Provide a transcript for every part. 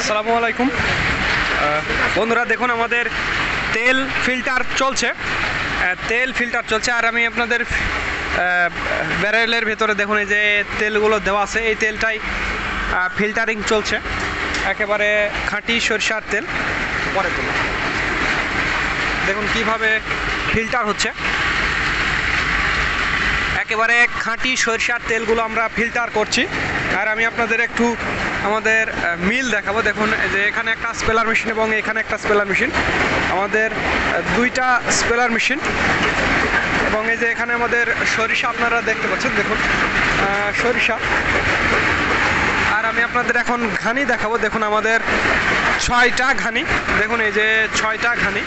আসসালামু আলাইকুম বন্ধুরা, দেখুন আমাদের তেল ফিল্টার চলছে। আর আমি আপনাদের ব্যারেলের ভেতরে দেখুন এই যে তেলগুলো দেওয়া আছে, এই তেলটাই ফিল্টারিং চলছে। একেবারে খাঁটি সরিষার তেল। পরে তুলো, দেখুন কিভাবে ফিল্টার হচ্ছে। একেবারে খাঁটি সরিষার তেলগুলো আমরা ফিল্টার করছি। আর আমি আপনাদের একটু আমাদের মিল দেখাবো। দেখুন যে এখানে একটা স্পেলার মেশিন এবং এখানে একটা স্পেলার মেশিন, আমাদের দুইটা স্পেলার মেশিন। এবং এই যে এখানে আমাদের সরিষা আপনারা দেখতে পাচ্ছেন, দেখুন সরিষা। আর আমি আপনাদের এখন ঘানি দেখাবো। দেখুন আমাদের 6টা ঘানি, দেখুন এই যে 6টা ঘানি।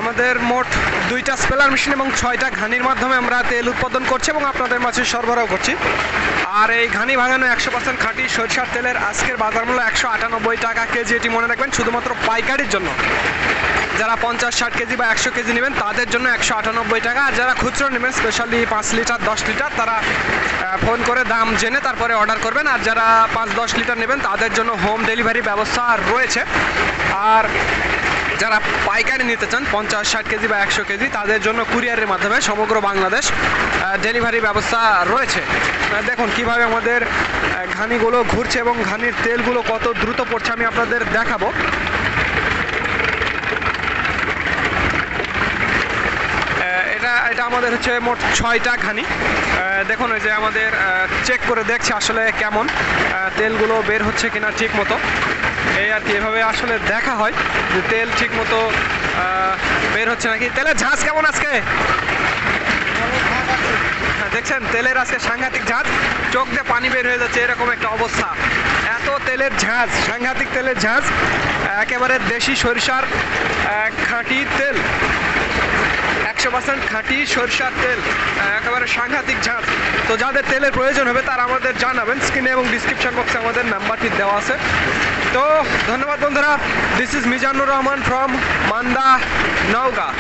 আমাদের মোট 2টা স্পেলার মেশিন এবং 6টা ঘানির মাধ্যমে আমরা তেল উৎপাদন করছি এবং আপনাদের মাঝে সরবরাহ করছি। আর এই ঘানি ভাঙানো 100% খাঁটি সরিষার তেলের আজকের বাজার মূল্য 198 টাকা কেজি। এটি মনে রাখবেন, শুধুমাত্র পাইকারির জন্য। যারা 50-60 কেজি বা 100 কেজি নেবেন তাদের জন্য 198 টাকা। আর যারা খুচরো নেবেন, স্পেশালি 5 লিটার 10 লিটার, তারা ফোন করে দাম জেনে তারপরে অর্ডার করবেন। আর যারা 5-10 লিটার নেবেন তাদের জন্য হোম ডেলিভারি ব্যবস্থা রয়েছে। আর যারা পাইকারি নিতে চান 50-60 কেজি বা 100 কেজি, তাদের জন্য কুরিয়ারের মাধ্যমে সমগ্র বাংলাদেশ ডেলিভারি ব্যবস্থা রয়েছে। দেখুন কিভাবে আমাদের ঘানিগুলো ঘুরছে এবং ঘানির তেলগুলো কত দ্রুত পড়ছে আমি আপনাদের দেখাবো। এটা আমাদের হচ্ছে মোট 6টা ঘানি। দেখুন ওই যে আমাদের চেক করে দেখছে আসলে কেমন তেলগুলো বের হচ্ছে কিনা ঠিক মতো। এই আর কি, এভাবে আসলে দেখা হয় যে তেল ঠিক মতো বের হচ্ছে নাকি। তেলের ঝাঁজ কেমন আজকে? দেখছেন তেলের আজকে সাংঘাতিক ঝাঁজ, চোখ দিয়ে পানি বের হয়ে যাচ্ছে, এরকম একটা অবস্থা। এত তেলের ঝাঁজ, সাংঘাতিক তেলের ঝাঁজ। একেবারে দেশি সরিষার খাঁটি তেল, 100% খাঁটি সরিষার তেল, একেবারে সাংঘাতিক ঝাঁজ। তো যাদের তেলের প্রয়োজন হবে তারা আমাদের জানাবেন। স্ক্রিনে এবং ডিসক্রিপশন বক্সে আমাদের নাম্বারটি দেওয়া আছে। তো ধন্যবাদ বন্ধুরা। This is Mizanur Rahman from Manda, Naogaon.